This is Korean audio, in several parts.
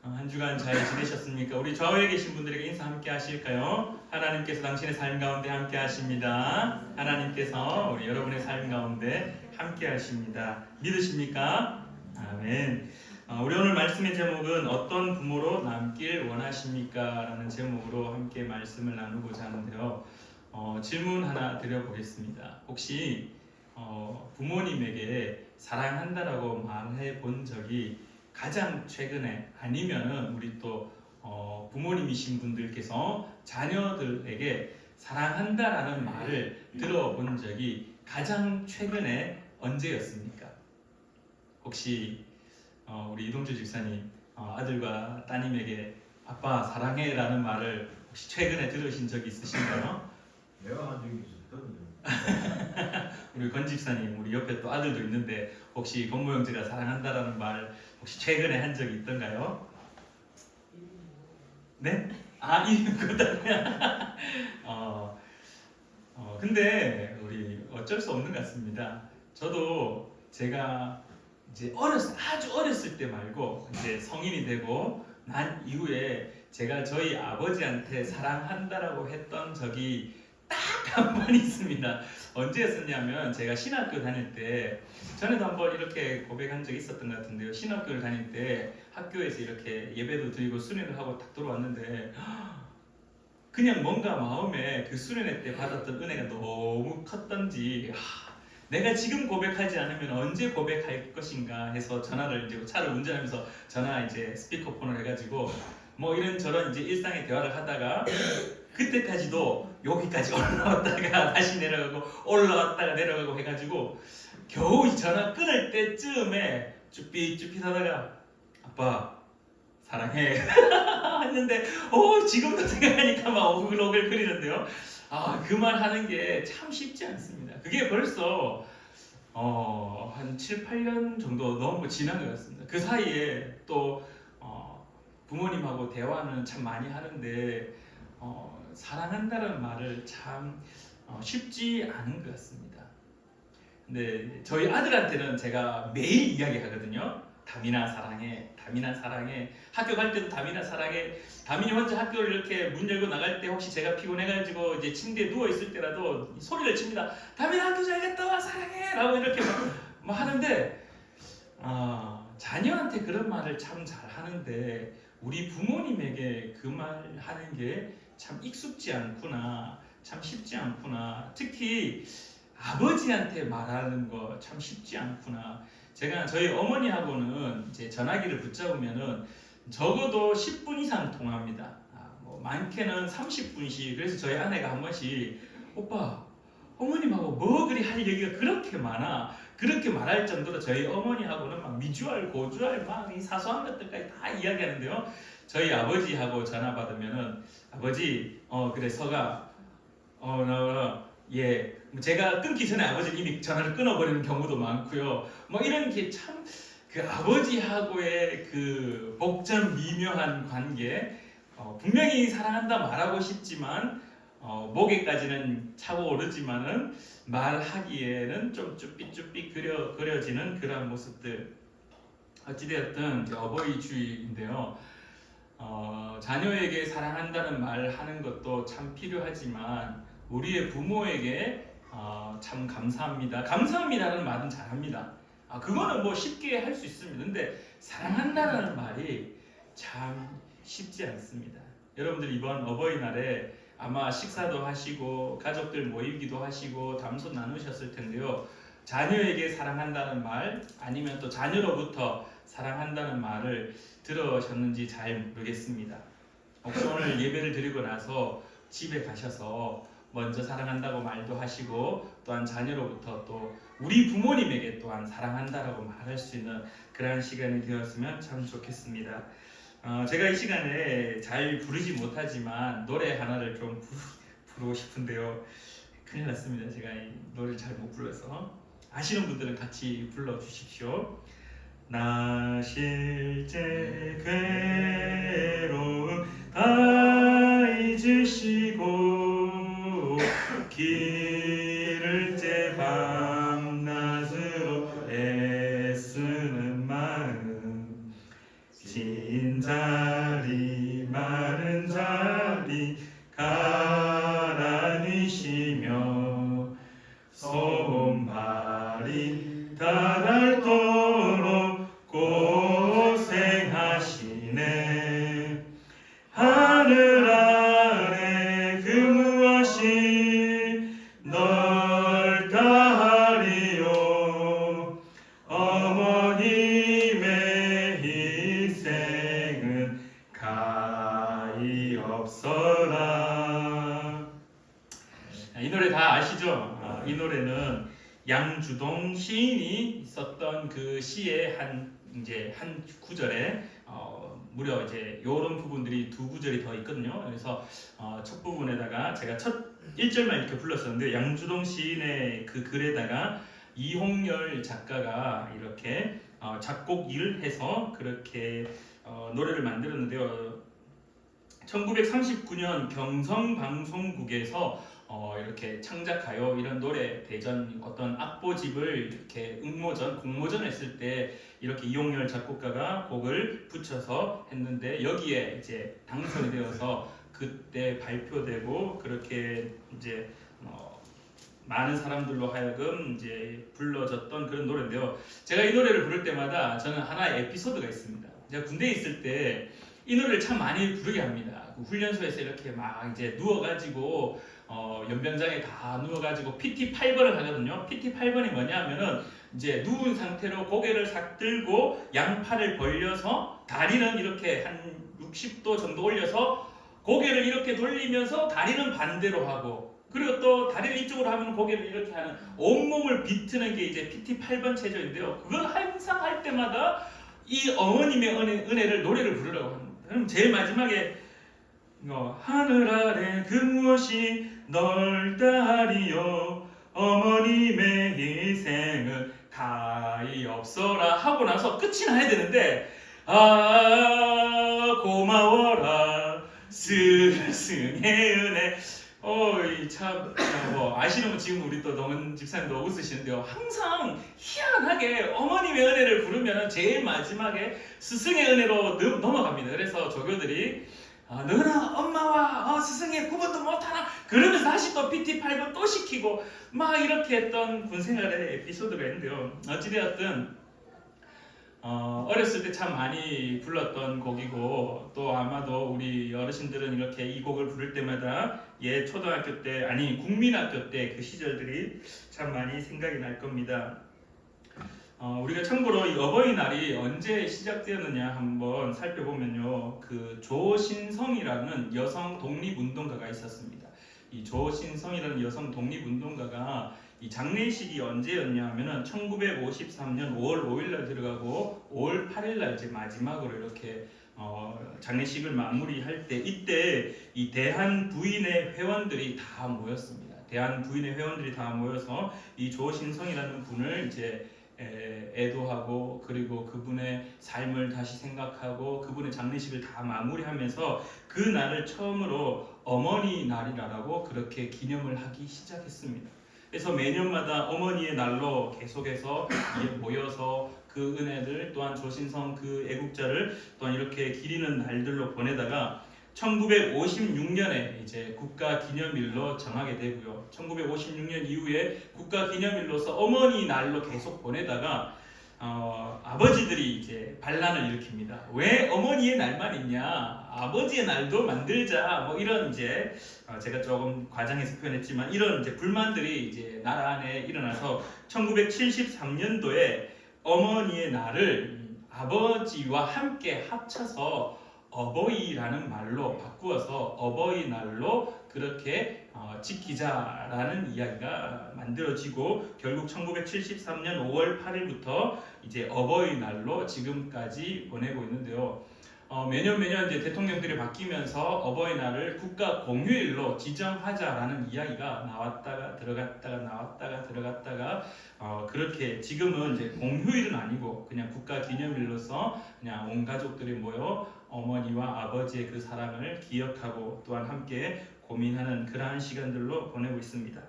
한 주간 잘 지내셨습니까? 우리 좌우에 계신 분들에게 인사 함께 하실까요? 하나님께서 당신의 삶 가운데 함께 하십니다. 하나님께서 우리 여러분의 삶 가운데 함께 하십니다. 믿으십니까? 아멘. 우리 오늘 말씀의 제목은 어떤 부모로 남길 원하십니까? 라는 제목으로 함께 말씀을 나누고자 하는데요. 질문 하나 드려보겠습니다. 혹시 부모님에게 사랑한다라고 말해 본 적이 가장 최근에, 아니면은 우리 또 부모님이신 분들께서 자녀들에게 사랑한다라는 말을 들어본 적이 가장 최근에 언제였습니까? 혹시 우리 이동주 집사님, 아들과 따님에게 아빠 사랑해 라는 말을 혹시 최근에 들으신 적이 있으신가요? 내가 한 적이 있었거든요. 우리 권 집사님, 우리 옆에 또 아들도 있는데 혹시 권모 형제가 사랑한다라는 말 혹시 최근에 한 적이 있던가요? 네? 이름 그거다면 근데 우리 어쩔 수 없는 것 같습니다. 저도 제가 이제 아주 어렸을 때 말고 이제 성인이 되고 난 이후에 제가 저희 아버지한테 사랑한다라고 했던 적이 딱 한 번 있습니다. 언제였었냐면 제가 신학교 다닐 때, 전에도 한번 이렇게 고백한 적이 있었던 것 같은데요. 신학교를 다닐 때 학교에서 이렇게 예배도 드리고 수련을 하고 딱 들어왔는데 그냥 뭔가 마음에 그 수련회 때 받았던 은혜가 너무 컸던지 내가 지금 고백하지 않으면 언제 고백할 것인가 해서 전화를 이제 차를 운전하면서 전화 이제 스피커폰을 해가지고 뭐 이런저런 이제 일상의 대화를 하다가 그때까지도 여기까지 올라왔다가 다시 내려가고 올라왔다가 내려가고 해가지고 겨우 이 전화 끊을 때쯤에 쭈삣쭈삣 하다가 아빠 사랑해 했는데 지금도 생각하니까 막 오글오글 거리는데요. 그 말 하는 게 참 쉽지 않습니다. 그게 벌써 한 7, 8년 정도 너무 지난 것 같습니다. 그 사이에 또 부모님하고 대화는 참 많이 하는데 사랑한다는 말을 참 쉽지 않은 것 같습니다. 근데 저희 아들한테는 제가 매일 이야기하거든요. 다민아 사랑해, 다민아 사랑해. 학교 갈 때도 다민아 사랑해. 다민이 혼자 학교를 이렇게 문 열고 나갈 때 혹시 제가 피곤해가지고 이제 침대에 누워 있을 때라도 소리를 칩니다. 다민아 학교 잘 갔다 와 사랑해!라고 이렇게 막 하는데 자녀한테 그런 말을 참 잘하는데 우리 부모님에게 그 말 하는 게 참 익숙지 않구나, 참 쉽지 않구나. 특히 아버지한테 말하는 거 참 쉽지 않구나. 제가 저희 어머니하고는 이제 전화기를 붙잡으면은 적어도 10분 이상 통화합니다. 뭐 많게는 30분씩. 그래서 저희 아내가 한 번씩 오빠 어머님하고 뭐 그리 할 얘기가 그렇게 많아. 그렇게 말할 정도로 저희 어머니하고는 막 미주알 고주알 막 이 사소한 것들까지 다 이야기하는데요. 저희 아버지하고 전화 받으면은 아버지 그래 서가 예, 제가 끊기 전에 아버지는 이미 전화를 끊어버리는 경우도 많고요. 뭐 이런 게 참 그 아버지하고의 그 복잡 미묘한 관계, 분명히 사랑한다 말하고 싶지만 목에까지는 차고 오르지만은 말하기에는 좀 쭈삣쭈삣 그려지는 그런 모습들. 어찌되었든 어버이 주의인데요. 자녀에게 사랑한다는 말 하는 것도 참 필요하지만 우리의 부모에게 참 감사합니다. 감사합니다라는 말은 잘합니다. 그거는 뭐 쉽게 할 수 있습니다. 근데 사랑한다는 말이 참 쉽지 않습니다. 여러분들 이번 어버이날에 아마 식사도 하시고 가족들 모이기도 하시고 담소 나누셨을 텐데요. 자녀에게 사랑한다는 말 아니면 또 자녀로부터 사랑한다는 말을 들으셨는지 잘 모르겠습니다. 혹시 오늘 예배를 드리고 나서 집에 가셔서 먼저 사랑한다고 말도 하시고 또한 자녀로부터 또 우리 부모님에게 또한 사랑한다라고 말할 수 있는 그러한 시간이 되었으면 참 좋겠습니다. 제가 이 시간에 잘 부르지 못하지만 노래 하나를 좀 부르고 싶은데요. 큰일 났습니다. 제가 이 노래를 잘 못 불러서. 아시는 분들은 같이 불러주십시오. 나 실제 괴로움 다 잊으시고 길을 째 밤낮으로 애쓰는 마음 진작 손발이 닳도록 고생하시네. 하늘 아래 그 무엇이 넓다 하리요. 어머님의 희생은 가히 없어라. 이 노래 다 아시죠? 이 노래는 양주동 시인이 썼던 그 시의 한 구절에 무려 이제 이런 부분들이 두 구절이 더 있거든요. 그래서 첫 부분에다가 제가 첫 1절만 이렇게 불렀었는데 양주동 시인의 그 글에다가 이홍열 작가가 이렇게 작곡 일을 해서 그렇게 노래를 만들었는데요. 1939년 경성방송국에서 이렇게 창작하여 이런 노래 대전 어떤 악보집을 이렇게 공모전 했을 때 이렇게 이홍열 작곡가가 곡을 붙여서 했는데 여기에 이제 당선이 되어서 그때 발표되고 그렇게 이제 많은 사람들로 하여금 이제 불러졌던 그런 노래인데요. 제가 이 노래를 부를 때마다 저는 하나의 에피소드가 있습니다. 제가 군대에 있을 때 이 노래를 참 많이 부르게 합니다. 그 훈련소에서 이렇게 막 이제 누워가지고 연병장에 다 누워가지고 PT 8번을 하거든요. PT 8번이 뭐냐면은 이제 누운 상태로 고개를 싹 들고 양팔을 벌려서 다리는 이렇게 한 60도 정도 올려서 고개를 이렇게 돌리면서 다리는 반대로 하고 그리고 또 다리를 이쪽으로 하면 고개를 이렇게 하는 온몸을 비트는 게 이제 PT 8번 체조인데요. 그걸 항상 할 때마다 이 어머님의 은혜를 노래를 부르라고 합니다. 그럼 제일 마지막에 하늘 아래 그 무엇이 넓다리요 어머님의 희생은 가히 없어라 하고 나서 끝이 나야 되는데 고마워라 스승의 은혜 참 아시는 분 지금 우리 또 동은 집사님도 웃으시는데요. 항상 희한하게 어머님의 은혜를 부르면 제일 마지막에 스승의 은혜로 넘어갑니다. 그래서 조교들이 너나 엄마와 스승의 구분도 못하나 그러면서 다시 또 PT 8번 또 시키고 막 이렇게 했던 군생활의 에피소드가 있는데요. 어찌되었든 어렸을 때 참 많이 불렀던 곡이고 또 아마도 우리 어르신들은 이렇게 이 곡을 부를 때마다 초등학교 때 국민학교 때 그 시절들이 참 많이 생각이 날 겁니다. 우리가 참고로 이 어버이날이 언제 시작되었느냐 한번 살펴보면요. 그 조신성이라는 여성 독립운동가가 있었습니다. 이 조신성이라는 여성 독립운동가가 이 장례식이 언제였냐 하면은 1953년 5월 5일날 들어가고 5월 8일날 이제 마지막으로 이렇게 장례식을 마무리할 때 이때 이 대한 부인의 회원들이 다 모였습니다. 대한 부인의 회원들이 다 모여서 이 조신성이라는 분을 이제 애도하고 그리고 그분의 삶을 다시 생각하고 그분의 장례식을 다 마무리하면서 그 날을 처음으로 어머니 날이라고 그렇게 기념을 하기 시작했습니다. 그래서 매년마다 어머니의 날로 계속해서 모여서 그 은혜들 또한 조신성 그 애국자를 또한 이렇게 기리는 날들로 보내다가 1956년에 이제 국가기념일로 정하게 되고요. 1956년 이후에 국가기념일로서 어머니 날로 계속 보내다가 아버지들이 이제 반란을 일으킵니다. 왜 어머니의 날만 있냐? 아버지의 날도 만들자. 뭐 이런 이제 제가 조금 과장해서 표현했지만 이런 이제 불만들이 이제 나라 안에 일어나서 1973년도에 어머니의 날을 아버지와 함께 합쳐서 어버이라는 말로 바꾸어서 어버이날로 그렇게 지키자라는 이야기가 만들어지고 결국 1973년 5월 8일부터 이제 어버이날로 지금까지 보내고 있는데요. 매년 이제 대통령들이 바뀌면서 어버이날을 국가 공휴일로 지정하자라는 이야기가 나왔다가 들어갔다가 그렇게 지금은 이제 공휴일은 아니고 그냥 국가 기념일로서 그냥 온 가족들이 모여 어머니와 아버지의 그 사랑을 기억하고 또한 함께 고민하는 그러한 시간들로 보내고 있습니다.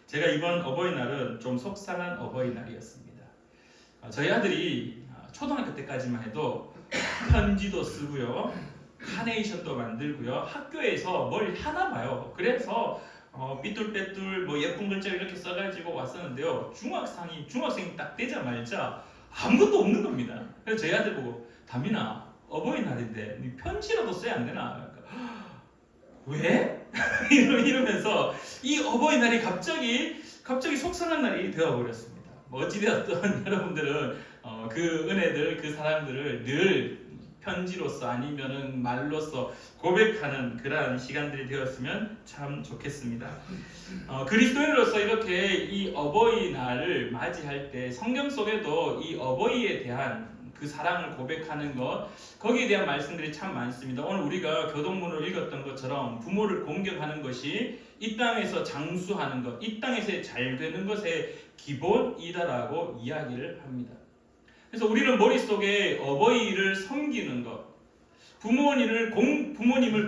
제가 이번 어버이날은 좀 속상한 어버이날이었습니다. 저희 아들이 초등학교 때까지만 해도 편지도 쓰고요, 카네이션도 만들고요, 학교에서 뭘 하나 봐요. 그래서 삐뚤빼뚤 뭐 예쁜 글자 이렇게 써가지고 왔었는데요. 중학생이 딱 되자마자 아무것도 없는 겁니다. 그래서 저희 아들 보고 담이나 어버이날인데 네 편지라도 써야 안 되나? 그러니까, 왜? 이러면서 이 어버이날이 갑자기 속상한 날이 되어버렸습니다. 뭐 어찌되었든 여러분들은 그 은혜들, 그 사랑들을 늘 편지로서 아니면은 말로써 고백하는 그러한 시간들이 되었으면 참 좋겠습니다. 그리스도인으로서 이렇게 이 어버이날을 맞이할 때 성경 속에도 이 어버이에 대한 그 사랑을 고백하는 것, 거기에 대한 말씀들이 참 많습니다. 오늘 우리가 교동문을 읽었던 것처럼 부모를 공경하는 것이 이 땅에서 장수하는 것, 이 땅에서 잘 되는 것의 기본이다라고 이야기를 합니다. 그래서 우리는 머릿속에 어버이를 섬기는 것, 부모님을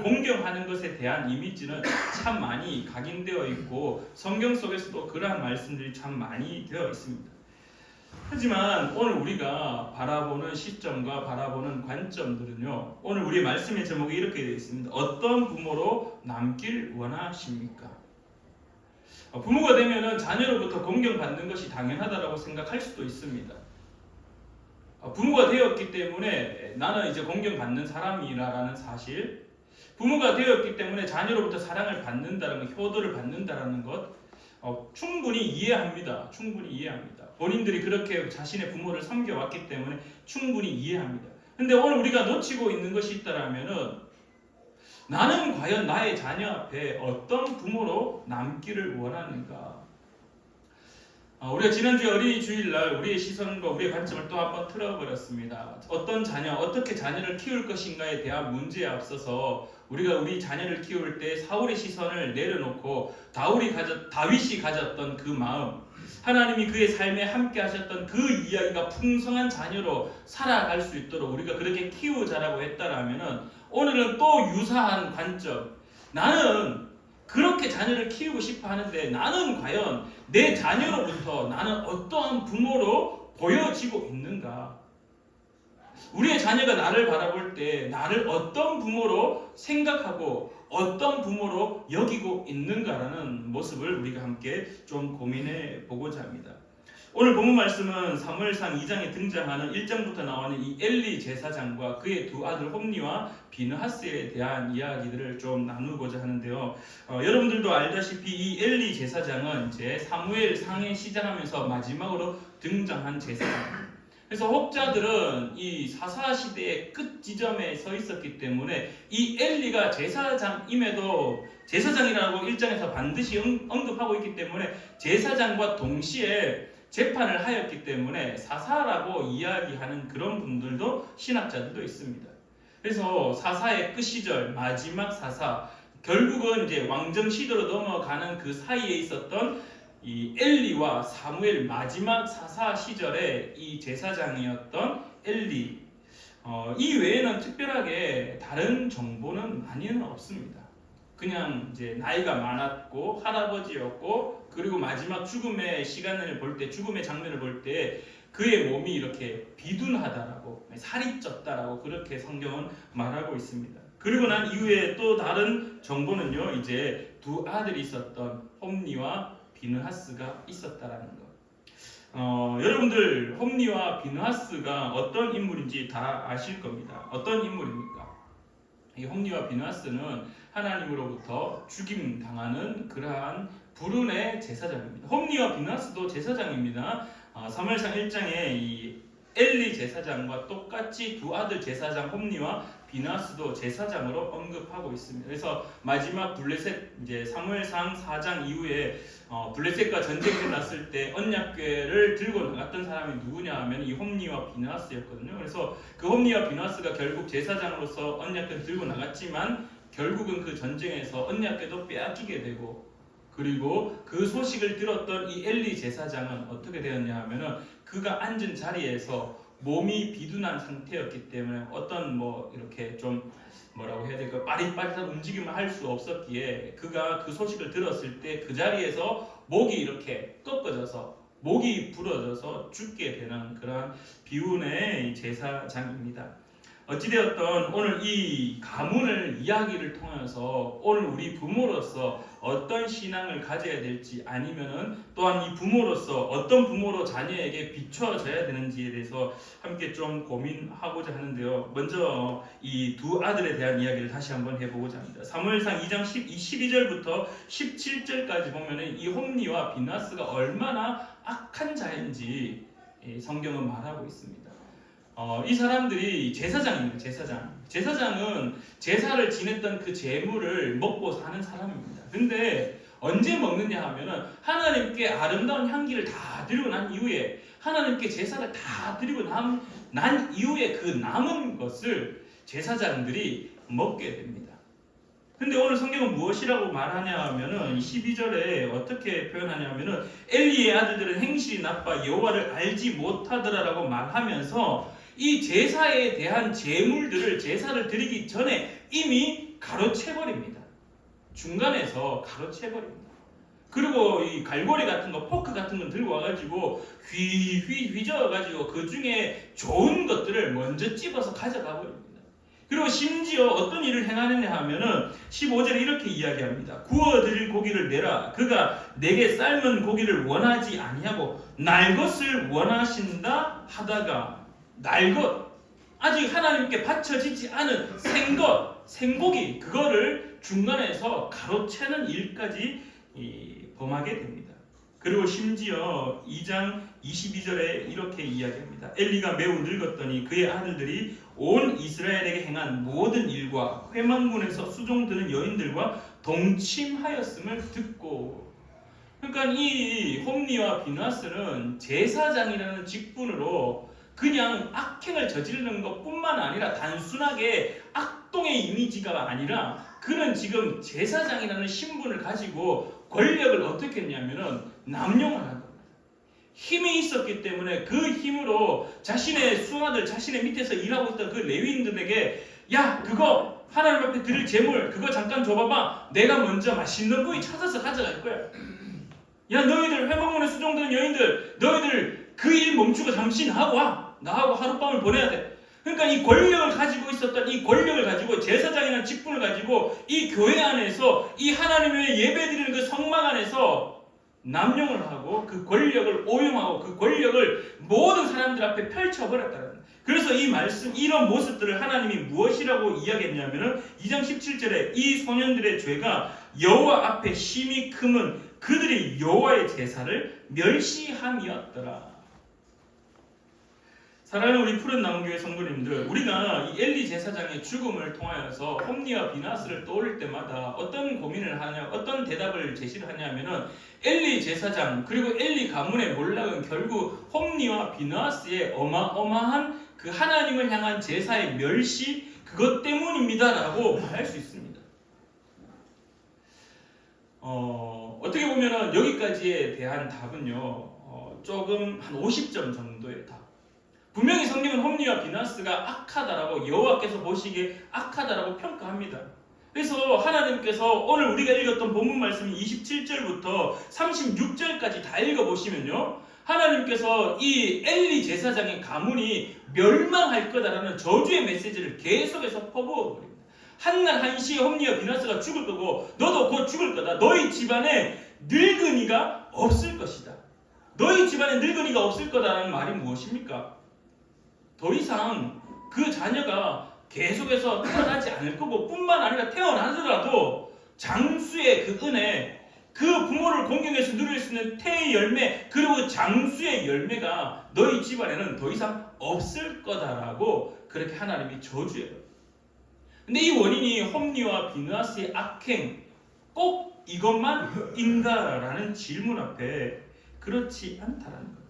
공경하는 것에 대한 이미지는 참 많이 각인되어 있고 성경 속에서도 그러한 말씀들이 참 많이 되어 있습니다. 하지만 오늘 우리가 바라보는 시점과 바라보는 관점들은요, 오늘 우리 말씀의 제목이 이렇게 되어 있습니다. 어떤 부모로 남길 원하십니까? 부모가 되면은 자녀로부터 공경받는 것이 당연하다라고 생각할 수도 있습니다. 부모가 되었기 때문에 나는 이제 공경받는 사람이라는 사실, 부모가 되었기 때문에 자녀로부터 사랑을 받는다는 것, 효도를 받는다는 것 충분히 이해합니다. 충분히 이해합니다. 본인들이 그렇게 자신의 부모를 섬겨왔기 때문에 충분히 이해합니다. 근데 오늘 우리가 놓치고 있는 것이 있다라면은 나는 과연 나의 자녀 앞에 어떤 부모로 남기를 원하는가? 우리가 지난주에 어린이 주일날 우리의 시선과 우리의 관점을 또 한번 틀어버렸습니다. 어떤 자녀, 어떻게 자녀를 키울 것인가에 대한 문제에 앞서서 우리가 우리 자녀를 키울 때 사울의 시선을 내려놓고 다윗이 가졌던 그 마음, 하나님이 그의 삶에 함께 하셨던 그 이야기가 풍성한 자녀로 살아갈 수 있도록 우리가 그렇게 키우자라고 했다라면은 오늘은 또 유사한 관점, 나는 그렇게 자녀를 키우고 싶어 하는데 나는 과연 내 자녀로부터 나는 어떠한 부모로 보여지고 있는가? 우리의 자녀가 나를 바라볼 때 나를 어떤 부모로 생각하고 어떤 부모로 여기고 있는가라는 모습을 우리가 함께 좀 고민해 보고자 합니다. 오늘 본문 말씀은 사무엘상 2장에 등장하는 1장부터 나오는 이 엘리 제사장과 그의 두 아들 홈니와 비느하스에 대한 이야기들을 좀 나누고자 하는데요. 여러분들도 알다시피 이 엘리 제사장은 이제 사무엘상에 시작하면서 마지막으로 등장한 제사장. 그래서 혹자들은 이 사사 시대의 끝 지점에 서 있었기 때문에 이 엘리가 제사장임에도 제사장이라고 1장에서 반드시 언급하고 있기 때문에 제사장과 동시에 재판을 하였기 때문에 사사라고 이야기하는 그런 분들도 신학자들도 있습니다. 그래서 사사의 끝 시절, 마지막 사사, 결국은 이제 왕정 시대로 넘어가는 그 사이에 있었던 이 엘리와 사무엘 마지막 사사 시절에 이 제사장이었던 엘리, 이 외에는 특별하게 다른 정보는 많이는 없습니다. 그냥 이제 나이가 많았고 할아버지였고 그리고 마지막 죽음의 시간을 볼 때, 죽음의 장면을 볼 때 그의 몸이 이렇게 비둔하다라고, 살이 쪘다라고 그렇게 성경은 말하고 있습니다. 그리고 난 이후에 또 다른 정보는요, 이제 두 아들이 있었던 홈니와 비느하스가 있었다라는 것. 여러분들 홈니와 비느하스가 어떤 인물인지 다 아실 겁니다. 어떤 인물입니까? 이 홈니와 비느하스는 하나님으로부터 죽임 당하는 그러한 불운의 제사장입니다. 홈니와 비느하스도 제사장입니다. 사무엘상 1장에 이 엘리 제사장과 똑같이 두 아들 제사장 홈니와 비느하스도 제사장으로 언급하고 있습니다. 그래서 마지막 블레셋 이제 사무엘상 4장 이후에 블레셋과 전쟁이 났을 때 언약궤를 들고 나갔던 사람이 누구냐 하면 이 홈니와 비느하스였거든요. 그래서 그 홈니와 비느하스가 결국 제사장으로서 언약궤를 들고 나갔지만 결국은 그 전쟁에서 언약궤도 빼앗기게 되고, 그리고 그 소식을 들었던 이 엘리 제사장은 어떻게 되었냐 하면은 그가 앉은 자리에서 몸이 비둔한 상태였기 때문에 어떤 뭐 이렇게 좀 뭐라고 해야 될까, 빠릿빠릿한 움직임을 할 수 없었기에 그가 그 소식을 들었을 때 그 자리에서 목이 이렇게 꺾어져서 목이 부러져서 죽게 되는 그런 비운의 제사장입니다. 어찌되었던 오늘 이 가문을 이야기를 통해서 오늘 우리 부모로서 어떤 신앙을 가져야 될지 아니면은 또한 이 부모로서 어떤 부모로 자녀에게 비춰져야 되는지에 대해서 함께 좀 고민하고자 하는데요. 먼저 이 두 아들에 대한 이야기를 다시 한번 해보고자 합니다. 사무엘상 2장 12절부터 17절까지 보면은 이 홈니와 비나스가 얼마나 악한 자인지 성경은 말하고 있습니다. 이 사람들이 제사장입니다. 제사장은 제사를 지냈던 그 제물을 먹고 사는 사람입니다. 근데 언제 먹느냐 하면은 하나님께 아름다운 향기를 다 드리고 난 이후에 하나님께 제사를 다 드리고 난 이후에 그 남은 것을 제사장들이 먹게 됩니다. 근데 오늘 성경은 무엇이라고 말하냐 하면은 12절에 어떻게 표현하냐 하면은 엘리의 아들들은 행실이 나빠 여호와를 알지 못하더라라고 말하면서 이 제사에 대한 제물들을 제사를 드리기 전에 이미 가로채버립니다. 중간에서 가로채버립니다. 그리고 이 갈고리 같은 거, 포크 같은 거 들고 와가지고 휘저어가지고 그 중에 좋은 것들을 먼저 찝어서 가져가 버립니다. 그리고 심지어 어떤 일을 행하느냐 하면은 15절에 이렇게 이야기합니다. 구워드릴 고기를 내라. 그가 내게 삶은 고기를 원하지 아니하고 날 것을 원하신다 하다가 날것, 아직 하나님께 바쳐지지 않은 생것, 생고기, 그거를 중간에서 가로채는 일까지 범하게 됩니다. 그리고 심지어 2장 22절에 이렇게 이야기합니다. 엘리가 매우 늙었더니 그의 아들들이 온 이스라엘에게 행한 모든 일과 회막문에서 수종드는 여인들과 동침하였음을 듣고, 그러니까 이 홈니와 비나스는 제사장이라는 직분으로 그냥 악행을 저지르는 것뿐만 아니라 단순하게 악동의 이미지가 아니라 그는 지금 제사장이라는 신분을 가지고 권력을 어떻게 했냐면은 남용을 한 겁니다. 힘이 있었기 때문에 그 힘으로 자신의 수하들, 자신의 밑에서 일하고 있던 그 레위인들에게 야, 그거 하나님 앞에 드릴 제물 그거 잠깐 줘봐봐. 내가 먼저 맛있는 부위 찾아서 가져갈 거야. 야, 너희들 회막문에 수종되는 여인들, 너희들 그 일 멈추고 잠시 나하고 와. 나하고 하룻밤을 보내야 돼. 그러니까 이 권력을 가지고 있었던 이 권력을 가지고 제사장이라는 직분을 가지고 이 교회 안에서 이 하나님의 예배드리는 그 성막 안에서 남용을 하고 그 권력을 오용하고 그 권력을 모든 사람들 앞에 펼쳐버렸다는. 그래서 이 말씀, 이런 모습들을 하나님이 무엇이라고 이야기했냐면은 2장 17절에 이 소년들의 죄가 여호와 앞에 심히 크면 그들이 여호와의 제사를 멸시함이었더라. 사랑하는 우리 푸른 나무교회 성도님들, 우리가 이 엘리 제사장의 죽음을 통하여서 홈니와 비나스를 떠올릴 때마다 어떤 고민을 하냐, 어떤 대답을 제시를 하냐면은 엘리 제사장 그리고 엘리 가문의 몰락은 결국 홈니와 비나스의 어마어마한 그 하나님을 향한 제사의 멸시, 그것 때문입니다라고 말할 수 있습니다. 어떻게 보면은 여기까지에 대한 답은요, 조금 한 50점 정도의 답. 분명히 성경은 홈니와 비나스가 악하다라고, 여호와께서 보시기에 악하다라고 평가합니다. 그래서 하나님께서 오늘 우리가 읽었던 본문 말씀인 27절부터 36절까지 다 읽어보시면요, 하나님께서 이 엘리 제사장의 가문이 멸망할 거다라는 저주의 메시지를 계속해서 퍼부어버립니다. 한날 한시에 홈니와 비나스가 죽을 거고 너도 곧 죽을 거다. 너희 집안에 늙은이가 없을 것이다. 너희 집안에 늙은이가 없을 거다라는 말이 무엇입니까? 더 이상 그 자녀가 계속해서 태어나지 않을 거고, 뿐만 아니라 태어나더라도 장수의 그 은혜, 그 부모를 공경해서 누릴 수 있는 태의 열매, 그리고 장수의 열매가 너희 집안에는 더 이상 없을 거다라고 그렇게 하나님이 저주해요. 근데 이 원인이 홈니와 비나스의 악행, 꼭 이것만인가라는 질문 앞에 그렇지 않다라는 겁니다.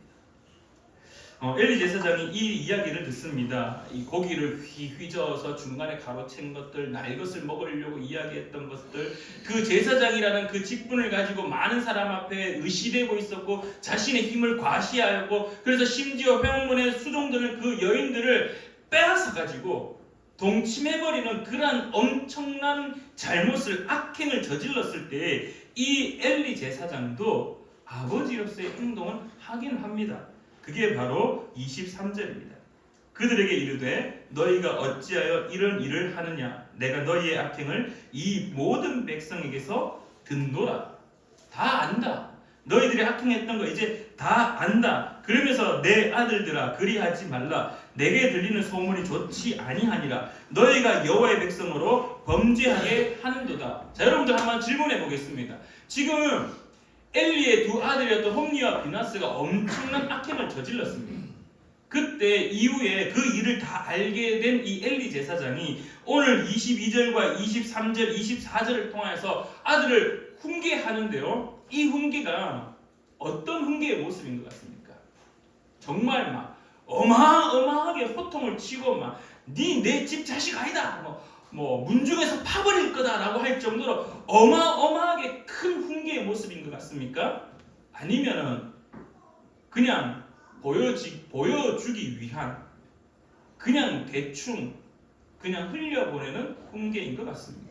엘리 제사장이 이 이야기를 듣습니다. 이 고기를 휘저어서 중간에 가로챈 것들, 날 것을 먹으려고 이야기했던 것들, 그 제사장이라는 그 직분을 가지고 많은 사람 앞에 의시되고 있었고 자신의 힘을 과시하였고, 그래서 심지어 회막문에 수종되는 그 여인들을 빼앗아 가지고 동침해버리는 그러한 엄청난 잘못을, 악행을 저질렀을 때 이 엘리 제사장도 아버지로서의 행동을 하긴 합니다. 그게 바로 23절입니다. 그들에게 이르되 너희가 어찌하여 이런 일을 하느냐 내가 너희의 악행을 이 모든 백성에게서 듣노라. 다 안다. 너희들이 악행했던 거 이제 다 안다. 그러면서 내 아들들아 그리하지 말라. 내게 들리는 소문이 좋지 아니하니라. 너희가 여호와의 백성으로 범죄하게 하는도다. 자, 여러분들 한번 질문해 보겠습니다. 지금 엘리의 두 아들이었던 홈리와 비나스가 엄청난 악행을 저질렀습니다. 그때 이후에 그 일을 다 알게 된 이 엘리 제사장이 오늘 22절과 23절, 24절을 통해서 아들을 훈계하는데요. 이 훈계가 어떤 훈계의 모습인 것 같습니까? 정말 막 어마어마하게 호통을 치고 막 네 내 집 자식 아니다. 뭐 문중에서 파버릴 거다라고 할 정도로 어마어마하게 큰 훈계의 모습인 것 같습니까? 아니면은 그냥 보여주기 위한 그냥 대충 그냥 흘려보내는 훈계인 것 같습니다.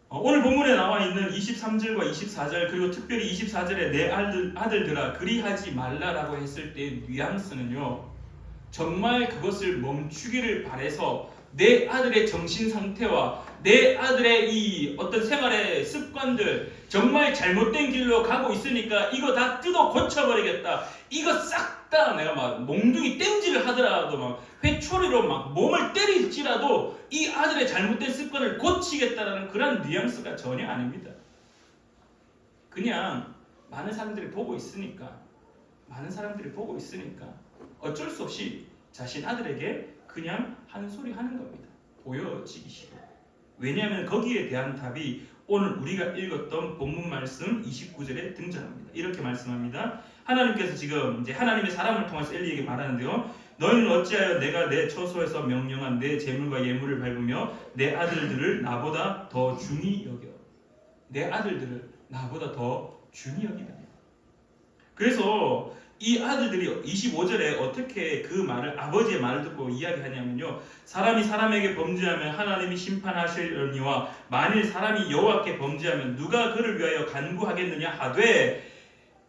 오늘 본문에 나와 있는 23절과 24절 그리고 특별히 24절에 내 아들들아 그리하지 말라라고 했을 때의 뉘앙스는요. 정말 그것을 멈추기를 바라서 내 아들의 정신 상태와 내 아들의 이 어떤 생활의 습관들 정말 잘못된 길로 가고 있으니까 이거 다 뜯어 고쳐버리겠다. 이거 싹 다 내가 막 몽둥이 땜질을 하더라도 막 회초리로 막 몸을 때릴지라도 이 아들의 잘못된 습관을 고치겠다라는 그런 뉘앙스가 전혀 아닙니다. 그냥 많은 사람들이 보고 있으니까 어쩔 수 없이 자신 아들에게 그냥 한 소리 하는 겁니다. 보여지기 싫어. 왜냐하면 거기에 대한 답이 오늘 우리가 읽었던 본문 말씀 29절에 등장합니다. 이렇게 말씀합니다. 하나님께서 지금 이제 하나님의 사람을 통해서 엘리에게 말하는데요. 너희는 어찌하여 내가 내 처소에서 명령한 내 재물과 예물을 밟으며 내 아들들을 나보다 더 중히 여겨. 내 아들들을 나보다 더 중히 여기다. 그래서 이 아들들이 25절에 어떻게 그 말을 아버지의 말을 듣고 이야기하냐면요. 사람이 사람에게 범죄하면 하나님이 심판하시려니와 만일 사람이 여호와께 범죄하면 누가 그를 위하여 간구하겠느냐 하되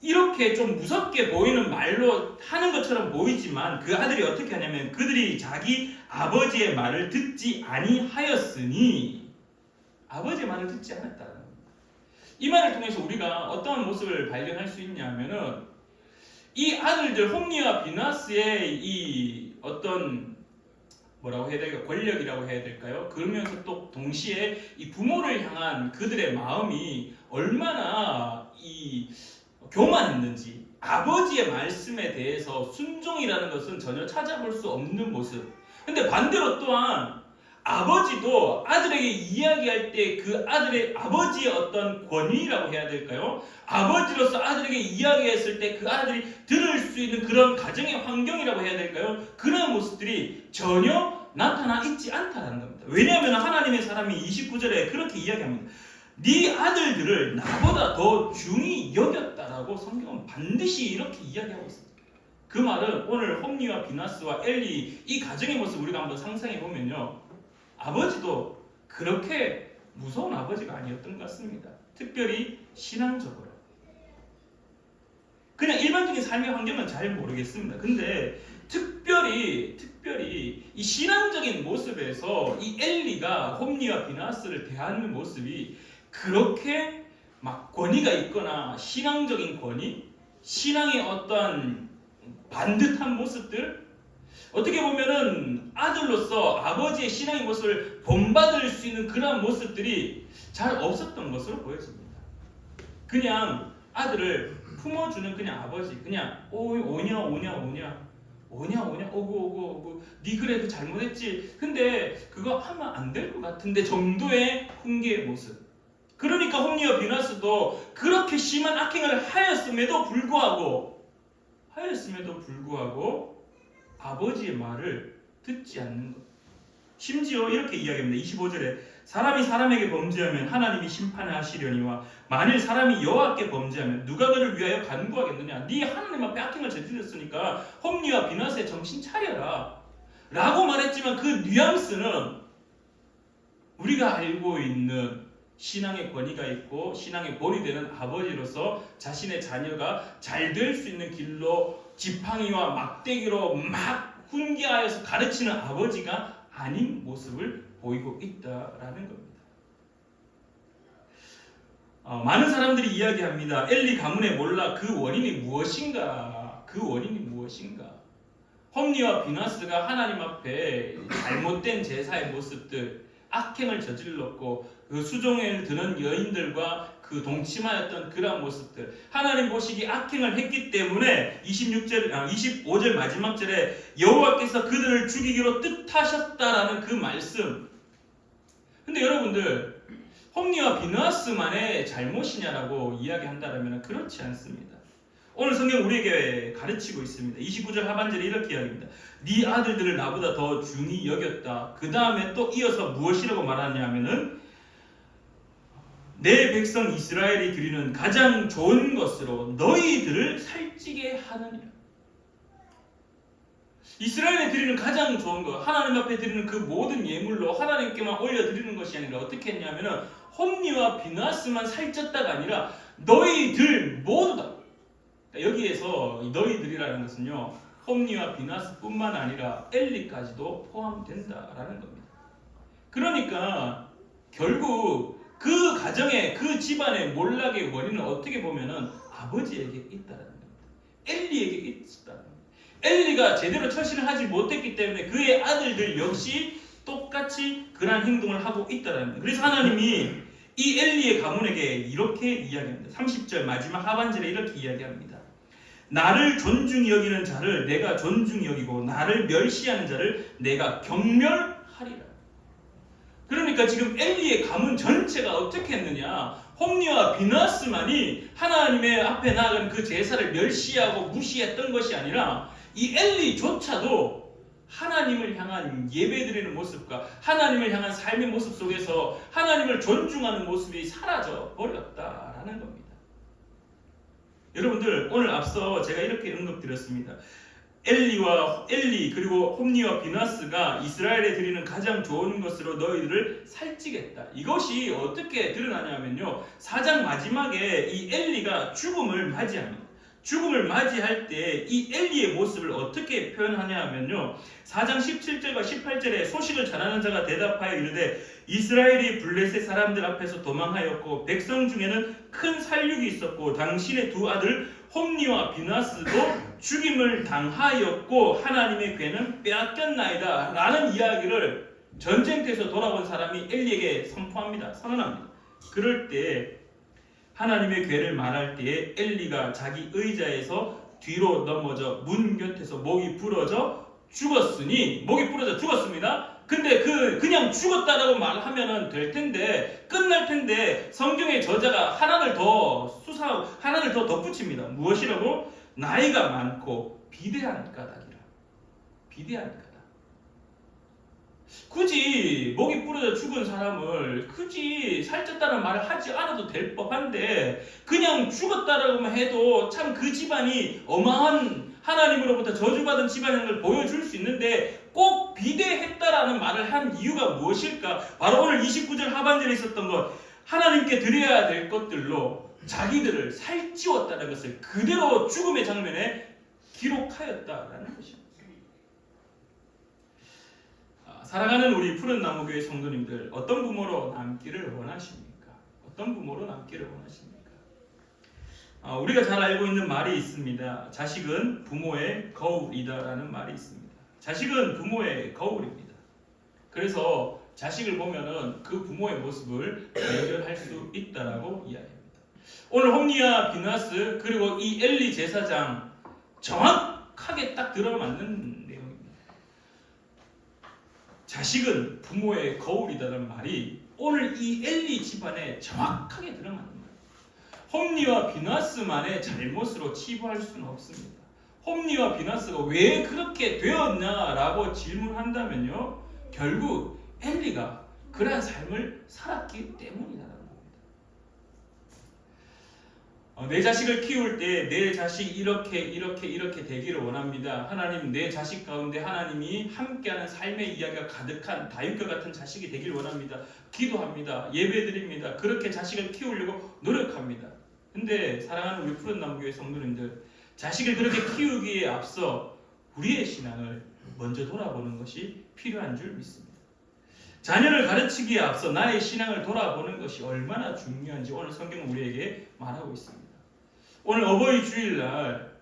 이렇게 좀 무섭게 보이는 말로 하는 것처럼 보이지만 그 아들이 어떻게 하냐면 그들이 자기 아버지의 말을 듣지 아니하였으니 아버지의 말을 듣지 않았다는 겁니다. 이 말을 통해서 우리가 어떠한 모습을 발견할 수 있냐면은 이 아들들 홈리와 비나스의 이 어떤 뭐라고 해야 될까 권력이라고 해야 될까요? 그러면서 또 동시에 이 부모를 향한 그들의 마음이 얼마나 이 교만했는지 아버지의 말씀에 대해서 순종이라는 것은 전혀 찾아볼 수 없는 모습. 근데 반대로 또한 아버지도 아들에게 이야기할 때 그 아버지의 어떤 권위라고 해야 될까요? 아버지로서 아들에게 이야기했을 때 그 아들이 들을 수 있는 그런 가정의 환경이라고 해야 될까요? 그런 모습들이 전혀 나타나 있지 않다는 겁니다. 왜냐하면 하나님의 사람이 29절에 그렇게 이야기합니다. 네 아들들을 나보다 더 중히 여겼다라고 성경은 반드시 이렇게 이야기하고 있습니다. 그 말은 오늘 홈리와 비나스와 엘리 이 가정의 모습 우리가 한번 상상해 보면요. 아버지도 그렇게 무서운 아버지가 아니었던 것 같습니다. 특별히 신앙적으로. 그냥 일반적인 삶의 환경은 잘 모르겠습니다. 근데 특별히 이 신앙적인 모습에서 이 엘리가 홈리와 비나스를 대하는 모습이 그렇게 막 권위가 있거나 신앙적인 권위, 신앙의 어떤 반듯한 모습들 어떻게 보면은 아들로서 아버지의 신앙의 모습을 본받을 수 있는 그런 모습들이 잘 없었던 것으로 보여집니다. 그냥 아들을 품어주는 그냥 아버지, 그냥 오냐 오고 네 그래도 잘못했지. 근데 그거 하면 안 될 것 같은데 정도의 훈계의 모습. 그러니까 홈리와 비나스도 그렇게 심한 악행을 하였음에도 불구하고 아버지의 말을 듣지 않는 것. 심지어 이렇게 이야기합니다. 25절에 사람이 사람에게 범죄하면 하나님이 심판을 하시려니와 만일 사람이 여호와께 범죄하면 누가 그를 위하여 간구하겠느냐. 네 하나님 앞에 악행을 저질렀으니까 홈리와 비나스의 정신 차려라 라고 말했지만 그 뉘앙스는 우리가 알고 있는 신앙의 권위가 있고 신앙의 본이 되는 아버지로서 자신의 자녀가 잘 될 수 있는 길로 지팡이와 막대기로 막 훈계하여서 가르치는 아버지가 아닌 모습을 보이고 있다라는 겁니다. 많은 사람들이 이야기합니다. 엘리 가문의 몰락 그 원인이 무엇인가? 그 원인이 무엇인가? 홈리와 비나스가 하나님 앞에 잘못된 제사의 모습들, 악행을 저질렀고 그 수종을 드는 여인들과 그 동침하였던 그러한 모습들, 하나님 보시기 악행을 했기 때문에 25절 마지막 절에 여호와께서 그들을 죽이기로 뜻하셨다라는 그 말씀. 근데 여러분들 홈리와 비나스만의 잘못이냐라고 이야기한다면 그렇지 않습니다. 오늘 성경 우리에게 가르치고 있습니다. 29절 하반절에 이렇게 이야기합니다. 네 아들들을 나보다 더 중히 여겼다. 그 다음에 또 이어서 무엇이라고 말하냐면은 내 백성 이스라엘이 드리는 가장 좋은 것으로 너희들을 살찌게 하느니라. 이스라엘에 드리는 가장 좋은 것, 하나님 앞에 드리는 그 모든 예물로 하나님께만 올려드리는 것이 아니라 어떻게 했냐면은 홈리와 비나스만 살쪘다가 아니라 너희들 모두다. 여기에서 너희들이라는 것은요, 홈리와 비나스뿐만 아니라 엘리까지도 포함된다라는 겁니다. 그러니까 결국 그 가정의 그 집안의 몰락의 원인은 어떻게 보면은 아버지에게 있다라는 겁니다. 엘리에게 있다라는 겁니다. 엘리가 제대로 처신을 하지 못했기 때문에 그의 아들들 역시 똑같이 그러한 행동을 하고 있다라는 겁니다. 그래서 하나님이 이 엘리의 가문에게 이렇게 이야기합니다. 30절 마지막 하반절에 이렇게 이야기합니다. 나를 존중히 여기는 자를 내가 존중히 여기고 나를 멸시하는 자를 내가 경멸하리라. 그러니까 지금 엘리의 가문 전체가 어떻게 했느냐? 홈리와 비나스만이 하나님의 앞에 나아가는 그 제사를 멸시하고 무시했던 것이 아니라 이 엘리조차도 하나님을 향한 예배드리는 모습과 하나님을 향한 삶의 모습 속에서 하나님을 존중하는 모습이 사라져 버렸다라는 겁니다. 여러분들 오늘 앞서 제가 이렇게 언급드렸습니다. 엘리 그리고 홈리와 비나스가 이스라엘에 드리는 가장 좋은 것으로 너희들을 살찌겠다. 이것이 어떻게 드러나냐면요, 4장 마지막에 이 엘리가 죽음을 맞이합니다. 죽음을 맞이할 때 이 엘리의 모습을 어떻게 표현하냐면요, 4장 17절과 18절에 소식을 전하는 자가 대답하여 이르되 이스라엘이 블레셋 사람들 앞에서 도망하였고 백성 중에는 큰 살육이 있었고 당신의 두 아들 홈리와 비나스도 죽임을 당하였고 하나님의 괴는 빼앗겼나이다 라는 이야기를 전쟁터에서 돌아온 사람이 엘리에게 선포합니다. 선언합니다. 그럴 때 하나님의 괴를 말할 때에 엘리가 자기 의자에서 뒤로 넘어져 문 곁에서 목이 부러져 죽었으니, 목이 부러져 죽었습니다. 근데 그냥 죽었다라고 말하면은 될 텐데, 끝날 텐데, 성경의 저자가 하나를 더 덧붙입니다. 무엇이라고? 나이가 많고 비대한 까닭이라. 비대한 까닭. 굳이 목이 부러져 죽은 사람을 굳이 살쪘다는 말을 하지 않아도 될 법한데 그냥 죽었다라고만 해도 참 그 집안이 어마한 하나님으로부터 저주받은 집안인 걸 보여줄 수 있는데 꼭 비대했다라는 말을 한 이유가 무엇일까? 바로 오늘 29절 하반절에 있었던 것, 하나님께 드려야 될 것들로 자기들을 살찌웠다는 것을 그대로 죽음의 장면에 기록하였다라는 것입니다. 사랑하는 우리 푸른나무교회 성도님들, 어떤 부모로 남기를 원하십니까? 어떤 부모로 남기를 원하십니까? 우리가 잘 알고 있는 말이 있습니다. 자식은 부모의 거울이다라는 말이 있습니다. 자식은 부모의 거울입니다. 그래서 자식을 보면은 그 부모의 모습을 발견할 수 있다라고 이야기합니다. 오늘 홈리와 비나스 그리고 이 엘리 제사장 정확하게 딱 들어맞는 내용입니다. 자식은 부모의 거울이다라는 말이 오늘 이 엘리 집안에 정확하게 들어맞는 말이에요. 홈리와 비나스만의 잘못으로 치부할 수는 없습니다. 홈리와 비나스가 왜 그렇게 되었냐라고 질문한다면요, 결국 엘리가 그러한 삶을 살았기 때문이라는 겁니다. 내 자식을 키울 때 내 자식 이렇게 되기를 원합니다. 하나님 내 자식 가운데 하나님이 함께하는 삶의 이야기가 가득한 다윗과 같은 자식이 되길 원합니다. 기도합니다. 예배드립니다. 그렇게 자식을 키우려고 노력합니다. 근데 사랑하는 우리 푸른나무교회 성도님들, 자식을 그렇게 키우기에 앞서 우리의 신앙을 먼저 돌아보는 것이 필요한 줄 믿습니다. 자녀를 가르치기에 앞서 나의 신앙을 돌아보는 것이 얼마나 중요한지 오늘 성경은 우리에게 말하고 있습니다. 오늘 어버이 주일날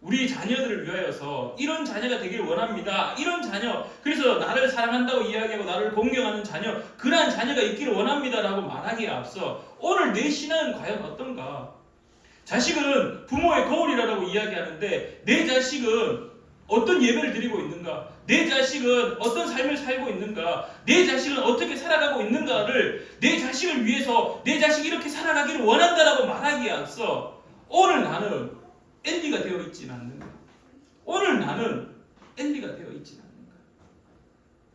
우리 자녀들을 위하여서 이런 자녀가 되길 원합니다. 이런 자녀, 그래서 나를 사랑한다고 이야기하고 나를 공경하는 자녀, 그러한 자녀가 있기를 원합니다 라고 말하기에 앞서 오늘 내 신앙은 과연 어떤가? 자식은 부모의 거울이라고 이야기하는데 내 자식은 어떤 예배를 드리고 있는가? 내 자식은 어떤 삶을 살고 있는가? 내 자식은 어떻게 살아가고 있는가를 내 자식을 위해서 내 자식이 이렇게 살아가기를 원한다라고 말하기에 앞서 오늘 나는 엘리가 되어 있지는 않는가? 오늘 나는 엘리가 되어 있지는 않는가?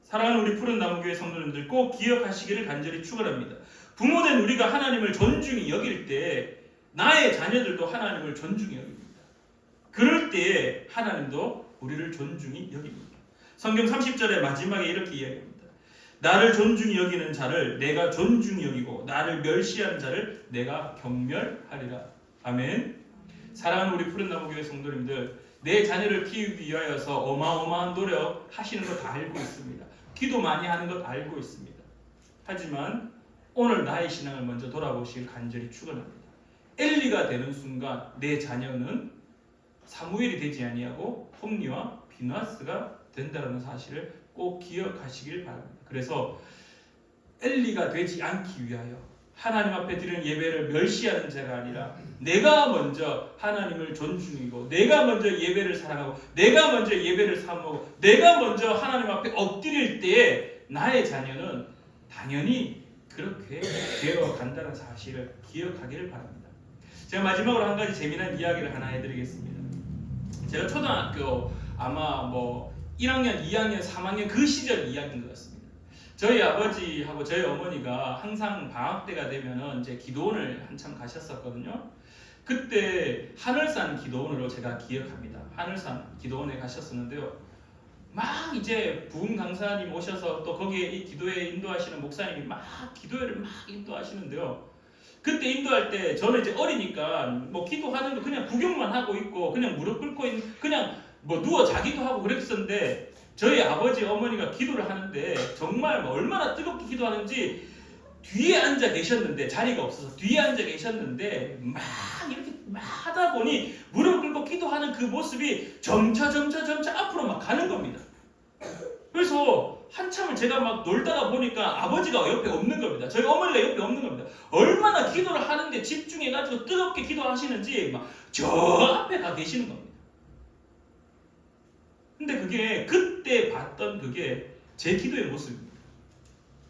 사랑하는 우리 푸른나무교회 성도님들 꼭 기억하시기를 간절히 축원합니다. 부모된 우리가 하나님을 존중히 여길 때 나의 자녀들도 하나님을 존중히 여깁니다. 그럴 때에 하나님도 우리를 존중히 여깁니다. 성경 30절의 마지막에 이렇게 이야기합니다. 나를 존중히 여기는 자를 내가 존중히 여기고 나를 멸시하는 자를 내가 경멸하리라. 아멘. 사랑하는 우리 푸른나무교회 성도님들, 내 자녀를 키우기 위하여서 어마어마한 노력 하시는 거 다 알고 있습니다. 기도 많이 하는 것 알고 있습니다. 하지만 오늘 나의 신앙을 먼저 돌아보시길 간절히 축원합니다. 엘리가 되는 순간 내 자녀는 사무엘이 되지 아니하고 홈리와 비나스가 된다는 사실을 꼭 기억하시길 바랍니다. 그래서 엘리가 되지 않기 위하여 하나님 앞에 드리는 예배를 멸시하는 자가 아니라 내가 먼저 하나님을 존중이고 내가 먼저 예배를 사랑하고 내가 먼저 예배를 사모하고 내가 먼저 하나님 앞에 엎드릴 때에 나의 자녀는 당연히 그렇게 되어 간다는 사실을 기억하기를 바랍니다. 제가 마지막으로 한 가지 재미난 이야기를 하나 해드리겠습니다. 제가 초등학교 아마 1학년, 2학년, 3학년 그 시절 이야기인 것 같습니다. 저희 아버지하고 저희 어머니가 항상 방학 때가 되면은 이제 기도원을 한참 가셨었거든요. 그때 하늘산 기도원으로 제가 기억합니다. 하늘산 기도원에 가셨었는데요. 막 이제 부흥 강사님 오셔서 또 거기에 이 기도회 인도하시는 목사님이 막 기도회를 막 인도하시는데요. 그때 인도할 때 저는 이제 어리니까 기도하는 거 그냥 구경만 하고 있고 그냥 무릎 꿇고 있는 그냥 누워 자기도 하고 그랬었는데 저희 아버지 어머니가 기도를 하는데 정말 얼마나 뜨겁게 기도하는지 뒤에 앉아 계셨는데 자리가 없어서 뒤에 앉아 계셨는데 막 이렇게 막 하다 보니 무릎 꿇고 기도하는 그 모습이 점차 앞으로 막 가는 겁니다. 그래서 한참을 제가 막 놀다가 보니까 아버지가 옆에 없는 겁니다. 저희 어머니가 옆에 없는 겁니다. 얼마나 기도를 하는데 집중해가지고 뜨겁게 기도하시는지 막 저 앞에 가 계시는 겁니다. 근데 그게 그때 봤던 그게 제 기도의 모습입니다.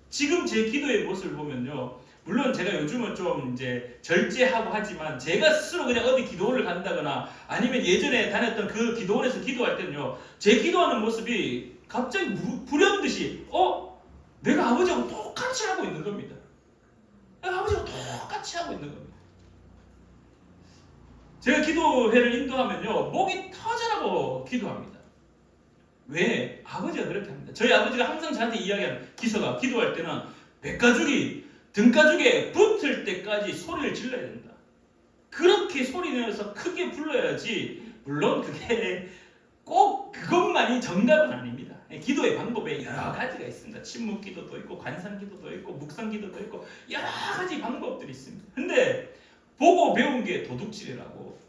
지금 제 기도의 모습을 보면요. 물론 제가 요즘은 좀 이제 절제하고 하지만 제가 스스로 그냥 어디 기도원을 간다거나 아니면 예전에 다녔던 그 기도원에서 기도할 때는요. 제 기도하는 모습이 갑자기 불현듯이 내가 아버지하고 똑같이 하고 있는 겁니다. 내가 아버지하고 똑같이 하고 있는 겁니다. 제가 기도회를 인도하면요. 목이 터져라고 기도합니다. 왜? 아버지가 그렇게 합니다. 저희 아버지가 항상 저한테 이야기하는 기서가 기도할 때는 백가죽이 등가죽에 붙을 때까지 소리를 질러야 된다. 그렇게 소리 내서 크게 불러야지 물론 그게 꼭 그것만이 정답은 아닙니다. 기도의 방법에 여러 가지가 있습니다. 침묵 기도도 있고 관상 기도도 있고 묵상 기도도 있고 여러 가지 방법들이 있습니다. 근데 보고 배운 게 도둑질이라고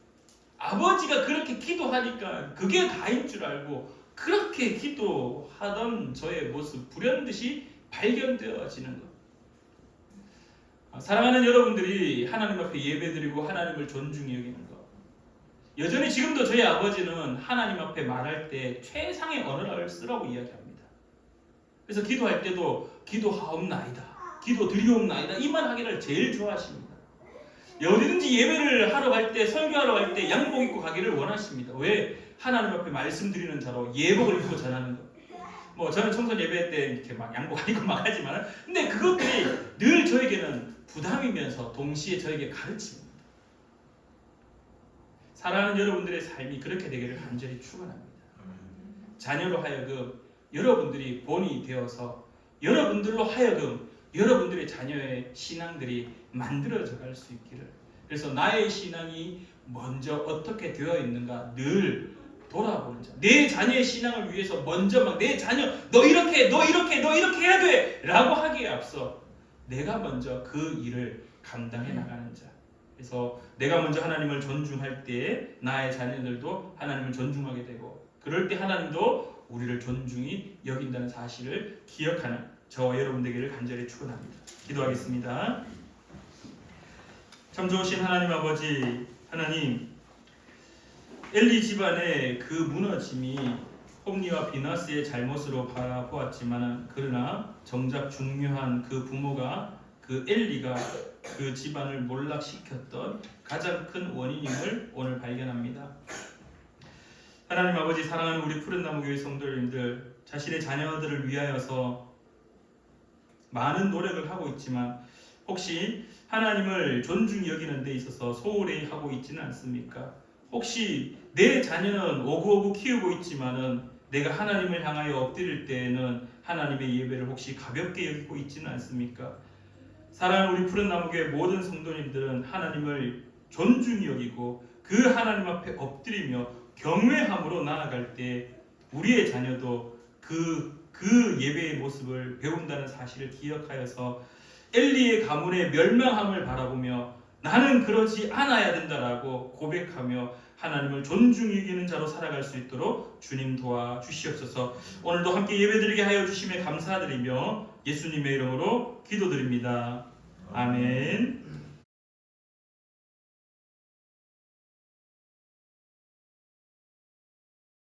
아버지가 그렇게 기도하니까 그게 다인 줄 알고 그렇게 기도하던 저의 모습 불현듯이 발견되어지는 것. 사랑하는 여러분들이 하나님 앞에 예배드리고 하나님을 존중히 여기는 것. 여전히 지금도 저희 아버지는 하나님 앞에 말할 때 최상의 언어를 쓰라고 이야기합니다. 그래서 기도할 때도 기도하옵나이다, 기도 드리옵나이다 이 말 하기를 제일 좋아하십니다. 어디든지 예배를 하러 갈 때 설교하러 갈 때 양복 입고 가기를 원하십니다. 왜? 하나님 앞에 말씀드리는 자로 예복을 입고 전하는 것. 저는 청소 예배 때 이렇게 막 양복 안 입고 막 하지만 근데 그것들이 늘 저에게는 부담이면서 동시에 저에게 가르침입니다. 사랑하는 여러분들의 삶이 그렇게 되기를 간절히 축원합니다. 자녀로 하여금 여러분들이 본이 되어서 여러분들로 하여금 여러분들의 자녀의 신앙들이 만들어져 갈 수 있기를. 그래서 나의 신앙이 먼저 어떻게 되어 있는가 늘 돌아보는 자. 내 자녀의 신앙을 위해서 먼저 막 내 자녀 너 이렇게 해야 돼 라고 하기에 앞서 내가 먼저 그 일을 감당해 나가는 자. 그래서 내가 먼저 하나님을 존중할 때 나의 자녀들도 하나님을 존중하게 되고, 그럴 때 하나님도 우리를 존중히 여긴다는 사실을 기억하는 저와 여러분 되기를 간절히 축원합니다. 기도하겠습니다. 참 좋으신 하나님 아버지, 하나님, 엘리 집안의 그 무너짐이 홈리와 비나스의 잘못으로 바라보았지만, 그러나 정작 중요한 그 부모가, 그 엘리가 그 집안을 몰락시켰던 가장 큰 원인임을 오늘 발견합니다. 하나님 아버지, 사랑하는 우리 푸른나무교회 성도님들, 자신의 자녀들을 위하여서 많은 노력을 하고 있지만 혹시 하나님을 존중히 여기는 데 있어서 소홀히 하고 있지는 않습니까? 혹시 내 자녀는 오구오구 키우고 있지만은 내가 하나님을 향하여 엎드릴 때에는 하나님의 예배를 혹시 가볍게 여기고 있지는 않습니까? 사랑하는 우리 푸른나무교회 모든 성도님들은 하나님을 존중히 여기고 그 하나님 앞에 엎드리며 경외함으로 나아갈 때 우리의 자녀도 그 예배의 모습을 배운다는 사실을 기억하여서 엘리의 가문의 멸망함을 바라보며 나는 그러지 않아야 된다라고 고백하며 하나님을 존중히 여기는 자로 살아갈 수 있도록 주님 도와주시옵소서. 오늘도 함께 예배드리게 하여 주심에 감사드리며 예수님의 이름으로 기도드립니다. 아멘.